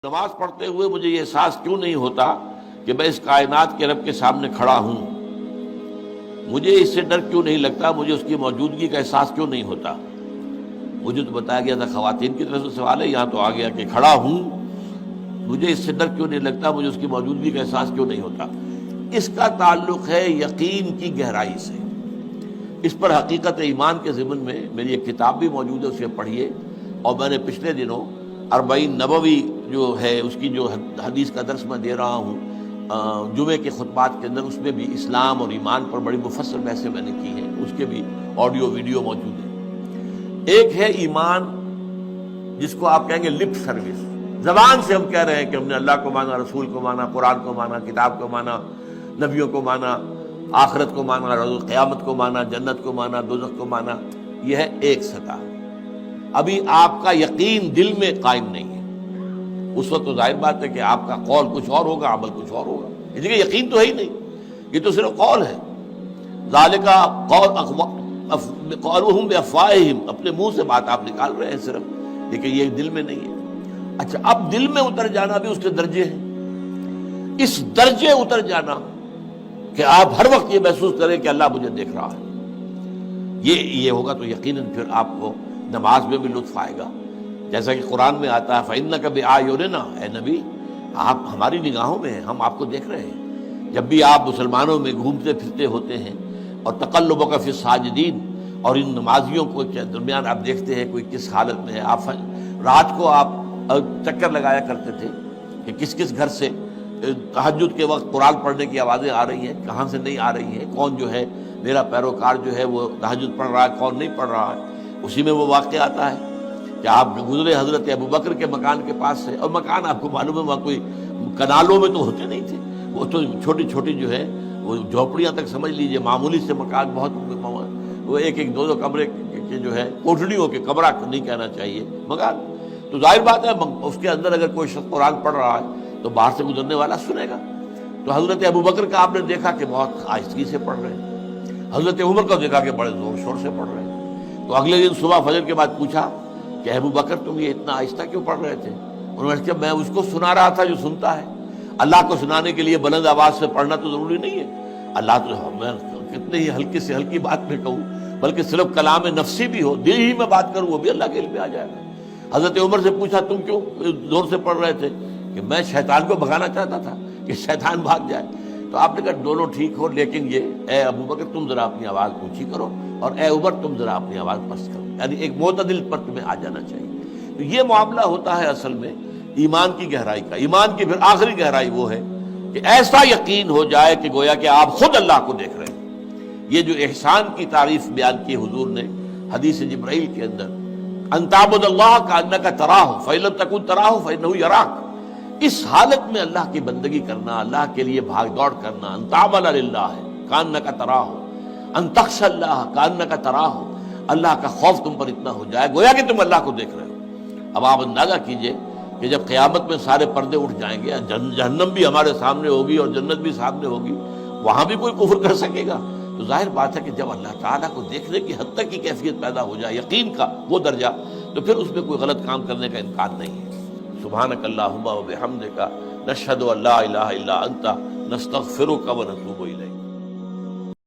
نماز پڑھتے ہوئے مجھے یہ احساس کیوں نہیں ہوتا کہ میں اس کائنات کے رب کے سامنے کھڑا ہوں؟ مجھے اس سے ڈر کیوں نہیں لگتا؟ مجھے اس کی موجودگی کا احساس کیوں نہیں ہوتا؟ مجھے تو بتایا گیا تھا خواتین کی طرف سے سوال ہے، یہاں تو آ گیا کہ کھڑا ہوں، مجھے اس سے ڈر کیوں نہیں لگتا؟ مجھے اس کی موجودگی کا احساس کیوں نہیں ہوتا؟ اس کا تعلق ہے یقین کی گہرائی سے۔ اس پر حقیقت ایمان کے ضمن میں میری ایک کتاب بھی موجود ہے، اسے پڑھیے۔ اور میں نے پچھلے دنوں 40 نبوی جو ہے اس کی جو حدیث کا درس میں دے رہا ہوں جمعے کے خطبات کے اندر، اس میں بھی اسلام اور ایمان پر بڑی مفصل بحثیں میں نے کی ہیں، اس کے بھی آڈیو ویڈیو موجود ہیں۔ ایک ہے ایمان جس کو آپ کہیں گے لپ سروس، زبان سے ہم کہہ رہے ہیں کہ ہم نے اللہ کو مانا، رسول کو مانا، قرآن کو مانا، کتاب کو مانا، نبیوں کو مانا، آخرت کو مانا، روز قیامت کو مانا، جنت کو مانا، دوزخ کو مانا۔ یہ ہے ایک سطح۔ ابھی آپ کا یقین دل میں قائم نہیں ہے۔ اس وقت تو ظاہر بات ہے کہ آپ کا قول کچھ اور ہوگا، عمل کچھ اور ہوگا، اس لیے یقین تو ہے ہی نہیں، یہ تو صرف قول ہے۔ ذالک قولہم بافواہہم، اپنے منہ سے بات آپ نکال رہے ہیں صرف، لیکن یہ دل میں نہیں ہے۔ اچھا، اب دل میں اتر جانا بھی اس کے درجے ہیں۔ اس درجے اتر جانا کہ آپ ہر وقت یہ محسوس کریں کہ اللہ مجھے دیکھ رہا ہے، یہ ہوگا تو یقیناً پھر آپ کو نماز میں بھی لطف آئے گا۔ جیسا کہ قرآن میں آتا ہے فَإِنَّكَ بِأَعْيُنِنَا، اے نبی آپ ہماری نگاہوں میں ہیں، ہم آپ کو دیکھ رہے ہیں۔ جب بھی آپ مسلمانوں میں گھومتے پھرتے ہوتے ہیں اور تقلبک فی الساجدین، اور ان نمازیوں کو کے درمیان آپ دیکھتے ہیں کوئی کس حالت میں ہے۔ آپ رات کو آپ چکر لگایا کرتے تھے کہ کس کس گھر سے تہجد کے وقت قرآن پڑھنے کی آوازیں آ رہی ہیں، کہاں سے نہیں آ رہی ہیں، کون جو ہے میرا پیروکار جو ہے وہ تہجد پڑھ رہا ہے، کون نہیں پڑھ رہا ہے۔ اسی میں وہ واقعہ آتا ہے کہ آپ گزرے حضرت ابوبکر کے مکان کے پاس سے، اور مکان آپ کو معلوم ہے وہاں کوئی کنالوں میں تو ہوتے نہیں تھے، وہ تو چھوٹی چھوٹی جو ہے وہ جھوپڑیاں تک سمجھ لیجئے، معمولی سے مکان، بہت وہ ایک ایک دو کمرے کے جو ہے کوٹڑیوں کے، کمرہ نہیں کہنا چاہیے، مکان۔ تو ظاہر بات ہے اس کے اندر اگر کوئی شخص قرآن پڑھ رہا ہے تو باہر سے گزرنے والا سنے گا۔ تو حضرت ابوبکر کا آپ نے دیکھا کہ بہت آہستگی سے پڑھ رہے ہیں، حضرت عمر کا دیکھا کہ بڑے زور شور سے پڑھ رہے ہیں۔ تو اگلے دن صبح فجر کے بعد پوچھا کہ ابوبکر تم یہ اتنا آہستہ کیوں پڑھ رہے تھے؟ انہوں نے کہا میں اس کو سنا رہا تھا جو سنتا ہے۔ اللہ کو سنانے کے لیے بلند آواز سے پڑھنا تو ضروری نہیں ہے، اللہ تو میں کتنے ہی ہلکی سے ہلکی بات میں کہوں، بلکہ صرف کلام نفسی بھی ہو، دل ہی میں بات کروں، وہ بھی اللہ کے علم میں آ جائے گا۔ حضرت عمر سے پوچھا تم کیوں زور سے پڑھ رہے تھے؟ کہ میں شیطان کو بھگانا چاہتا تھا کہ شیطان بھاگ جائے۔ تو آپ نے کہا دونوں ٹھیک ہو، لیکن یہ اے ابوبکر تم ذرا اپنی آواز اونچی کرو، اور اے عمر تم ذرا اپنی آواز پست کرو، یعنی ایک معتدل پر تمہیں آ جانا چاہیے۔ تو یہ معاملہ ہوتا ہے اصل میں ایمان کی گہرائی کا۔ ایمان کی پھر آخری گہرائی وہ ہے کہ ایسا یقین ہو جائے کہ گویا کہ آپ خود اللہ کو دیکھ رہے ہیں۔ یہ جو احسان کی تعریف بیان کی حضور نے حدیث جبرائیل کے اندر، ان تعبد اللہ کانک تراہ فإن لم تکن تراہ فإنہ یراک، اس حالت میں اللہ کی بندگی کرنا، اللہ کے لیے بھاگ دوڑ کرنا، ان تعمل للہ کانک تراہ، ان تخشى اللہ کانک تراہ، اللہ کا خوف تم پر اتنا ہو جائے گویا کہ تم اللہ کو دیکھ رہے ہو۔ اب آپ اندازہ کیجئے کہ جب قیامت میں سارے پردے اٹھ جائیں گے، جہنم بھی ہمارے سامنے ہوگی اور جنت بھی سامنے ہوگی، وہاں بھی کوئی کفر کر سکے گا؟ تو ظاہر بات ہے کہ جب اللہ تعالیٰ کو دیکھنے کی حد تک کی کیفیت پیدا ہو جائے، یقین کا وہ درجہ، تو پھر اس میں کوئی غلط کام کرنے کا امکان نہیں ہے۔ سبحانک اللہم و بحمدک، نشہد ان لا الہ الا انت، نستغفرک و نتوب الیک۔